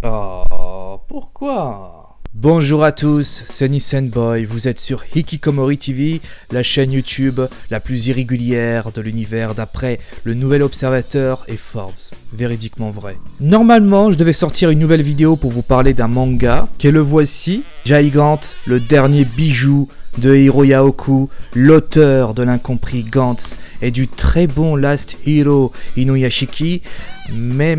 Oh, pourquoi? Bonjour à tous, c'est Nissenboy, vous êtes sur Hikikomori TV, la chaîne YouTube la plus irrégulière de l'univers d'après le Nouvel Observateur et Forbes. Véridiquement vrai. Normalement, je devais sortir une nouvelle vidéo pour vous parler d'un manga, qui est le voici, Gigant, le dernier bijou de Hiro Yaoku, l'auteur de l'incompris Gantz et du très bon Last Hero Inuyashiki. Mais,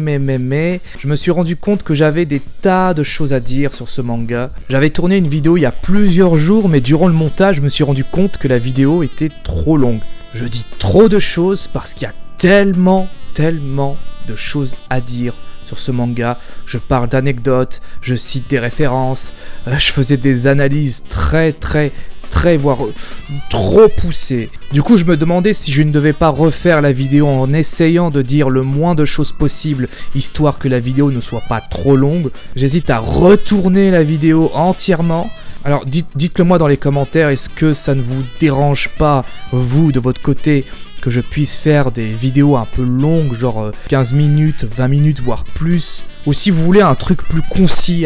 je me suis rendu compte que j'avais des tas de choses à dire sur ce manga. J'avais tourné une vidéo il y a plusieurs jours, mais durant le montage, je me suis rendu compte que la vidéo était trop longue. Je dis trop de choses parce qu'il y a tellement de choses à dire sur ce manga. Je parle d'anecdotes, je cite des références, je faisais des analyses très voire trop poussées. Du coup, je me demandais si je ne devais pas refaire la vidéo en essayant de dire le moins de choses possible, histoire que la vidéo ne soit pas trop longue. J'hésite à retourner la vidéo entièrement. Alors dites-le moi dans les commentaires, est-ce que ça ne vous dérange pas, vous, de votre côté, que je puisse faire des vidéos un peu longues, genre 15 minutes, 20 minutes, voire plus. Ou si vous voulez un truc plus concis,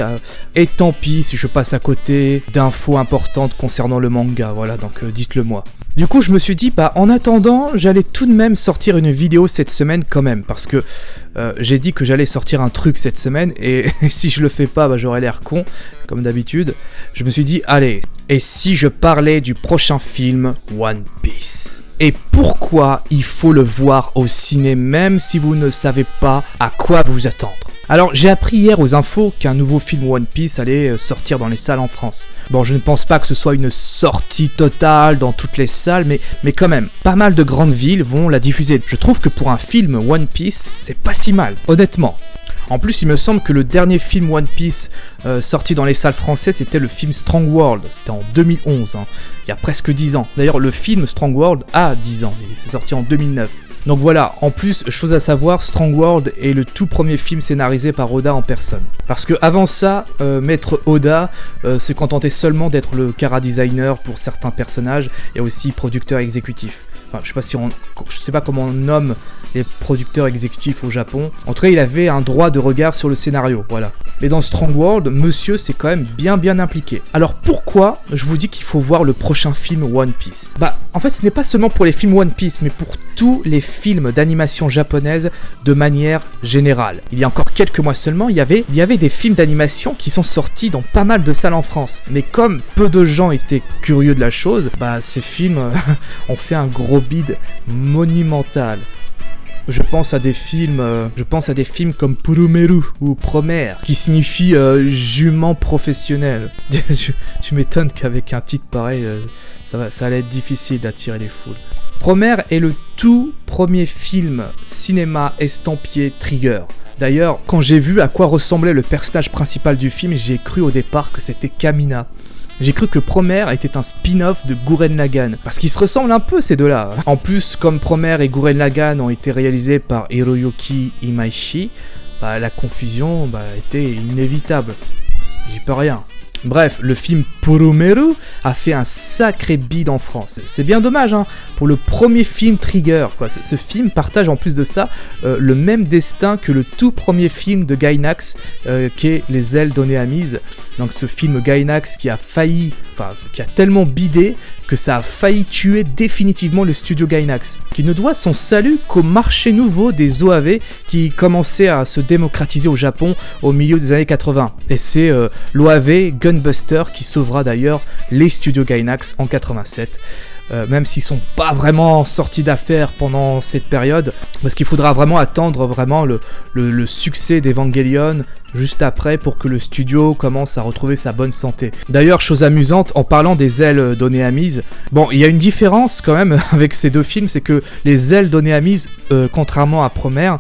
et tant pis si je passe à côté d'infos importantes concernant le manga, voilà, donc dites-le moi. Du coup, je me suis dit, en attendant, j'allais tout de même sortir une vidéo cette semaine quand même, parce que j'ai dit que j'allais sortir un truc cette semaine, et si je le fais pas, j'aurais l'air con, comme d'habitude. Je me suis dit, allez, et si je parlais du prochain film One Piece ? Et pourquoi il faut le voir au ciné même si vous ne savez pas à quoi vous attendre. Alors j'ai appris hier aux infos qu'un nouveau film One Piece allait sortir dans les salles en France. Bon, je ne pense pas que ce soit une sortie totale dans toutes les salles, mais quand même, pas mal de grandes villes vont la diffuser. Je trouve que pour un film One Piece, c'est pas si mal, honnêtement. En plus, il me semble que le dernier film One Piece sorti dans les salles françaises, c'était le film Strong World. C'était en 2011, il y a presque 10 ans. D'ailleurs, le film Strong World a 10 ans, c'est sorti en 2009. Donc voilà, en plus, chose à savoir, Strong World est le tout premier film scénarisé par Oda en personne. Parce que avant ça, Maître Oda se contentait seulement d'être le chara-designer pour certains personnages et aussi producteur exécutif. Enfin, je sais pas comment on nomme les producteurs exécutifs au Japon. En tout cas, il avait un droit de regard sur le scénario, voilà. Mais dans Strong World, monsieur s'est quand même bien impliqué. Alors pourquoi je vous dis qu'il faut voir le prochain film One Piece ? En fait, ce n'est pas seulement pour les films One Piece, mais pour tous les films d'animation japonaise de manière générale. Il y a encore quelques mois seulement, il y avait des films d'animation qui sont sortis dans pas mal de salles en France. Mais comme peu de gens étaient curieux de la chose, ces films ont fait un gros bide monumental. Je pense à des films comme Purumeru ou Promare, qui signifie jument professionnel. Tu m'étonnes qu'avec un titre pareil, ça allait être difficile d'attirer les foules. Promare est le tout premier film cinéma estampillé Trigger. D'ailleurs, quand j'ai vu à quoi ressemblait le personnage principal du film, j'ai cru au départ que c'était Kamina. J'ai cru que Promare était un spin-off de Gurren Lagann, parce qu'ils se ressemblent un peu ces deux-là. En plus, comme Promare et Gurren Lagann ont été réalisés par Hiroyuki Imaishi, la confusion était inévitable. J'y peux rien. Bref, le film Purumeru a fait un sacré bide en France. C'est bien dommage, pour le premier film Trigger, quoi. Ce film partage en plus de ça le même destin que le tout premier film de Gainax, qui est Les ailes données à Mise. Donc ce film Gainax qui a tellement bidé que ça a failli tuer définitivement le studio Gainax, qui ne doit son salut qu'au marché nouveau des OAV qui commençait à se démocratiser au Japon au milieu des années 80. Et c'est l'OAV Gunbuster qui sauvera d'ailleurs les studios Gainax en 87. Même s'ils sont pas vraiment sortis d'affaires pendant cette période, parce qu'il faudra vraiment attendre le succès d'Evangelion juste après pour que le studio commence à retrouver sa bonne santé. D'ailleurs, chose amusante, en parlant des ailes données à Mise, il y a une différence quand même avec ces deux films, c'est que Les ailes données à Mise, contrairement à Promare,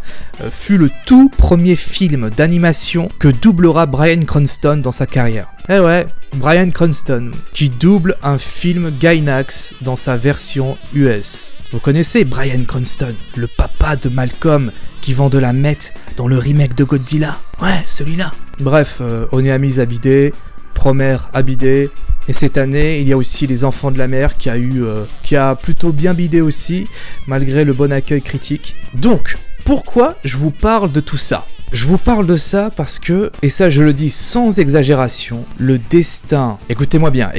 fut le tout premier film d'animation que doublera Bryan Cranston dans sa carrière. Eh ouais, Bryan Cranston, qui double un film Gainax dans sa version US. Vous connaissez Bryan Cranston, le papa de Malcolm, qui vend de la meth dans le remake de Godzilla. Ouais, celui-là. Bref, Oneamise a bidé, Promare a bidé, et cette année, il y a aussi Les Enfants de la Mer qui a plutôt bien bidé aussi, malgré le bon accueil critique. Donc, pourquoi je vous parle de tout ça ? Je vous parle de ça parce que, et ça je le dis sans exagération, le destin, écoutez-moi bien,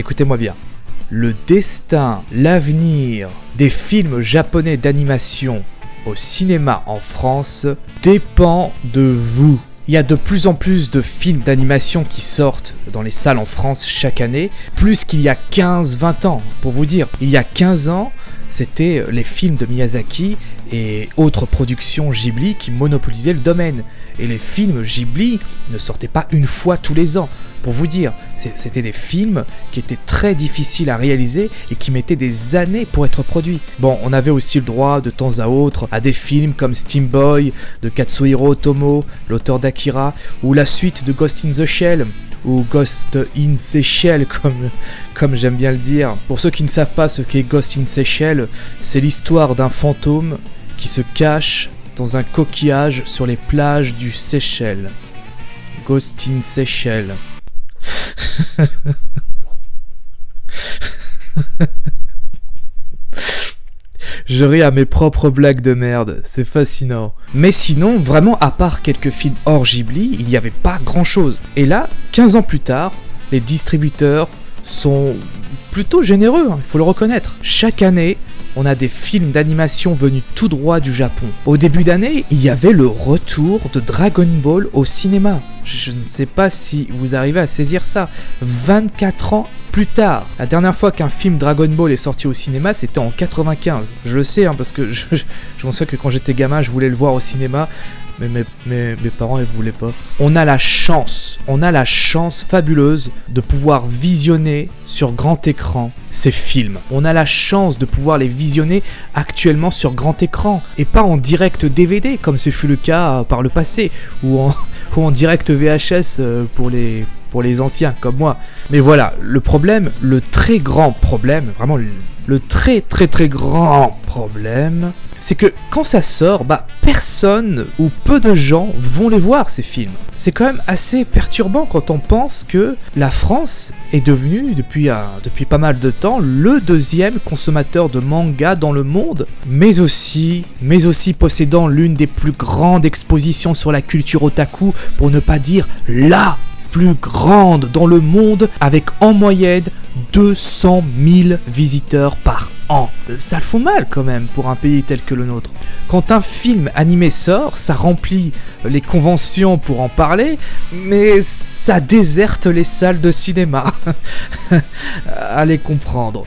le destin, l'avenir des films japonais d'animation au cinéma en France dépend de vous. Il y a de plus en plus de films d'animation qui sortent dans les salles en France chaque année, plus qu'il y a 15-20 ans. Pour vous dire, il y a 15 ans, c'était les films de Miyazaki et autres productions Ghibli qui monopolisaient le domaine. Et les films Ghibli ne sortaient pas une fois tous les ans. Pour vous dire, c'était des films qui étaient très difficiles à réaliser et qui mettaient des années pour être produits. Bon, on avait aussi le droit de temps à autre à des films comme Steam Boy de Katsuhiro Otomo, l'auteur d'Akira, ou la suite de Ghost in the Shell, ou Ghost in Seychelles comme j'aime bien le dire. Pour ceux qui ne savent pas ce qu'est Ghost in Seychelles, c'est l'histoire d'un fantôme qui se cache dans un coquillage sur les plages du Seychelles. Ghost in Seychelles. Je ris à mes propres blagues de merde, c'est fascinant. Mais sinon, vraiment, à part quelques films hors Ghibli, il n'y avait pas grand chose. Et là, 15 ans plus tard, les distributeurs sont plutôt généreux, il faut le reconnaître. Chaque année, on a des films d'animation venus tout droit du Japon. Au début d'année, il y avait le retour de Dragon Ball au cinéma. Je ne sais pas si vous arrivez à saisir ça. 24 ans plus tard. La dernière fois qu'un film Dragon Ball est sorti au cinéma, c'était en 95. Je le sais, parce que je me souviens que quand j'étais gamin, je voulais le voir au cinéma. Mais mes parents, ils voulaient pas. On a la chance fabuleuse de pouvoir visionner sur grand écran ces films. On a la chance de pouvoir les visionner actuellement sur grand écran et pas en direct DVD comme ce fut le cas par le passé ou en direct VHS pour les anciens comme moi. Mais voilà, le problème, le très grand problème, vraiment le très très très grand problème, c'est que quand ça sort, personne ou peu de gens vont les voir ces films. C'est quand même assez perturbant quand on pense que la France est devenue, depuis pas mal de temps, le deuxième consommateur de manga dans le monde, mais aussi possédant l'une des plus grandes expositions sur la culture otaku, pour ne pas dire la plus grande dans le monde, avec en moyenne 200 000 visiteurs par an. Ça le fout mal quand même pour un pays tel que le nôtre. Quand un film animé sort, ça remplit les conventions pour en parler, mais ça déserte les salles de cinéma. Allez comprendre.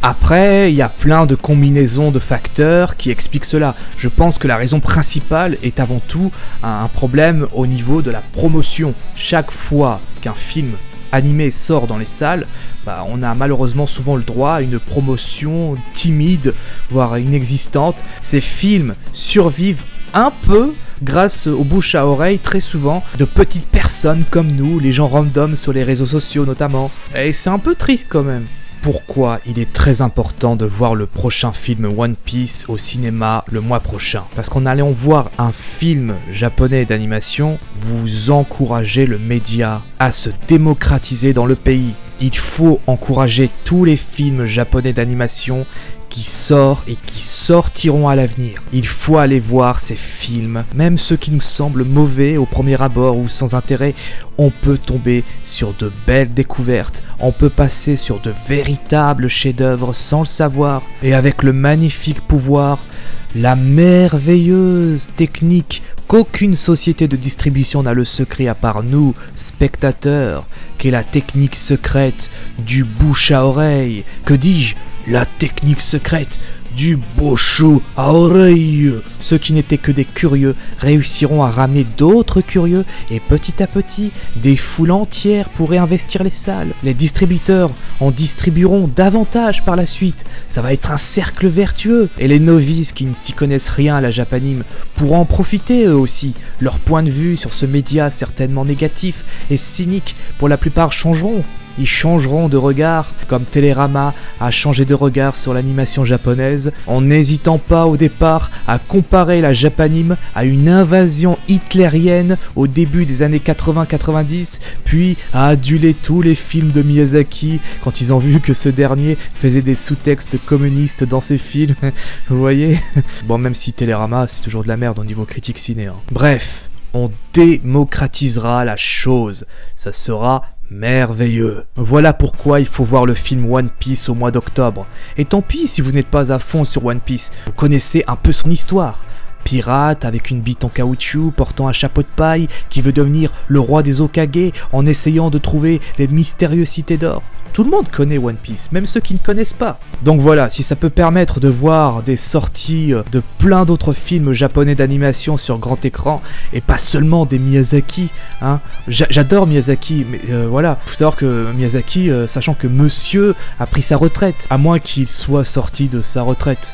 Après, il y a plein de combinaisons de facteurs qui expliquent cela. Je pense que la raison principale est avant tout un problème au niveau de la promotion. Chaque fois qu'un film animé sort dans les salles, on a malheureusement souvent le droit à une promotion timide, voire inexistante. Ces films survivent un peu grâce aux bouches à oreille, très souvent, de petites personnes comme nous, les gens random sur les réseaux sociaux notamment. Et c'est un peu triste quand même. Pourquoi il est très important de voir le prochain film One Piece au cinéma le mois prochain? Parce qu'en allant voir un film japonais d'animation, vous encouragez le média à se démocratiser dans le pays. Il faut encourager tous les films japonais d'animation qui sortent et qui sortiront à l'avenir. Il faut aller voir ces films, même ceux qui nous semblent mauvais au premier abord ou sans intérêt. On peut tomber sur de belles découvertes, on peut passer sur de véritables chefs-d'œuvre sans le savoir, et avec le magnifique pouvoir, la merveilleuse technique qu'aucune société de distribution n'a le secret à part nous, spectateurs, qu'est la technique secrète du bouche à oreille. Que dis-je? La technique secrète du bouche à oreille. Ceux qui n'étaient que des curieux réussiront à ramener d'autres curieux et petit à petit, des foules entières pourraient investir les salles. Les distributeurs en distribueront davantage par la suite. Ça va être un cercle vertueux. Et les novices qui ne s'y connaissent rien à la japanime pourront en profiter eux aussi. Leur point de vue sur ce média certainement négatif et cynique pour la plupart changeront. Ils changeront de regard, comme Télérama a changé de regard sur l'animation japonaise, en n'hésitant pas au départ à comparer la japanime à une invasion hitlérienne au début des années 80-90, puis à aduler tous les films de Miyazaki quand ils ont vu que ce dernier faisait des sous-textes communistes dans ses films. Vous voyez? Bon, même si Télérama, c'est toujours de la merde au niveau critique ciné. Bref. On démocratisera la chose. Ça sera merveilleux. Voilà pourquoi il faut voir le film One Piece au mois d'octobre. Et tant pis si vous n'êtes pas à fond sur One Piece, vous connaissez un peu son histoire. Pirate avec une bite en caoutchouc, portant un chapeau de paille, qui veut devenir le roi des Hokage en essayant de trouver les mystérieuses cités d'or. Tout le monde connaît One Piece, même ceux qui ne connaissent pas. Donc voilà, si ça peut permettre de voir des sorties de plein d'autres films japonais d'animation sur grand écran, et pas seulement des Miyazaki, hein. J'adore Miyazaki, mais voilà, faut savoir que Miyazaki, sachant que monsieur a pris sa retraite, à moins qu'il soit sorti de sa retraite,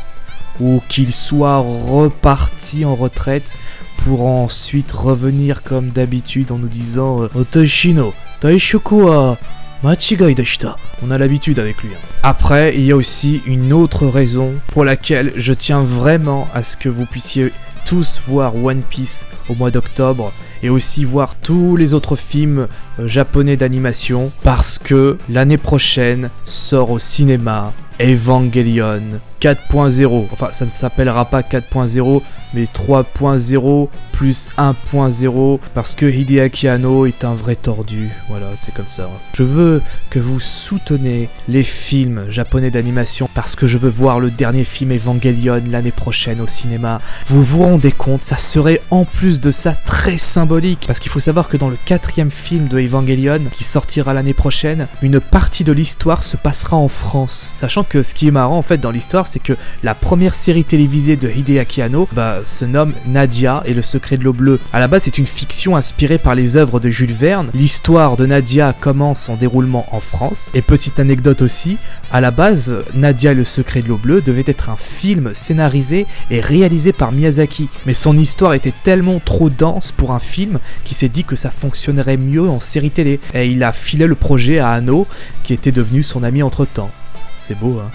ou qu'il soit reparti en retraite pour ensuite revenir comme d'habitude en nous disant Otoshino, Taishoku wa Machigai deshita. On a l'habitude avec lui. Après, il y a aussi une autre raison pour laquelle je tiens vraiment à ce que vous puissiez tous voir One Piece au mois d'octobre et aussi voir tous les autres films japonais d'animation, parce que l'année prochaine sort au cinéma Evangelion 4.0. Enfin, ça ne s'appellera pas 4.0, mais 3.0 plus 1.0, parce que Hideaki Anno est un vrai tordu. Voilà, c'est comme ça. Je veux que vous souteniez les films japonais d'animation, parce que je veux voir le dernier film Evangelion l'année prochaine au cinéma. Vous vous rendez compte, ça serait en plus de ça très symbolique, parce qu'il faut savoir que dans le 4e film de Evangelion, qui sortira l'année prochaine, une partie de l'histoire se passera en France. Sachant que ce qui est marrant en fait dans l'histoire, c'est que la première série télévisée de Hideaki Anno se nomme Nadia et le secret de l'eau bleue. À la base, c'est une fiction inspirée par les œuvres de Jules Verne. L'histoire de Nadia commence en déroulement en France. Et petite anecdote aussi, à la base, Nadia et le secret de l'eau bleue devait être un film scénarisé et réalisé par Miyazaki. Mais son histoire était tellement trop dense pour un film qu'il s'est dit que ça fonctionnerait mieux en série télé. Et il a filé le projet à Anno, qui était devenu son ami entre-temps. C'est beau, hein.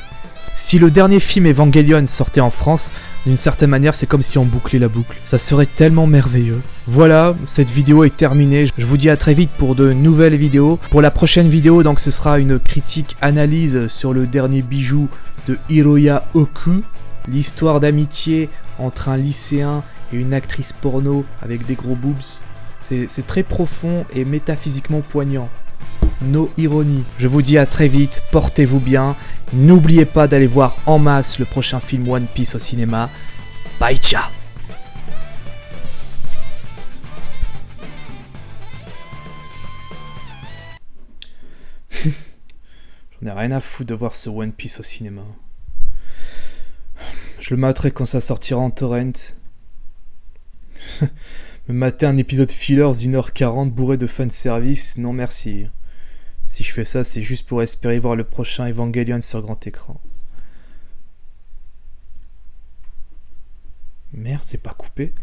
Si le dernier film Evangelion sortait en France, d'une certaine manière, c'est comme si on bouclait la boucle. Ça serait tellement merveilleux. Voilà, cette vidéo est terminée. Je vous dis à très vite pour de nouvelles vidéos. Pour la prochaine vidéo, donc, ce sera une critique analyse sur le dernier bijou de Hiroya Oku. L'histoire d'amitié entre un lycéen et une actrice porno avec des gros boobs. C'est très profond et métaphysiquement poignant. No ironie. Je vous dis à très vite, portez-vous bien. N'oubliez pas d'aller voir en masse le prochain film One Piece au cinéma. Bye, ciao. J'en ai rien à foutre de voir ce One Piece au cinéma. Je le materai quand ça sortira en torrent. Me mater un épisode fillers d'1h40 bourré de fanservice, non merci. Si je fais ça, c'est juste pour espérer voir le prochain Evangelion sur grand écran. Merde, c'est pas coupé.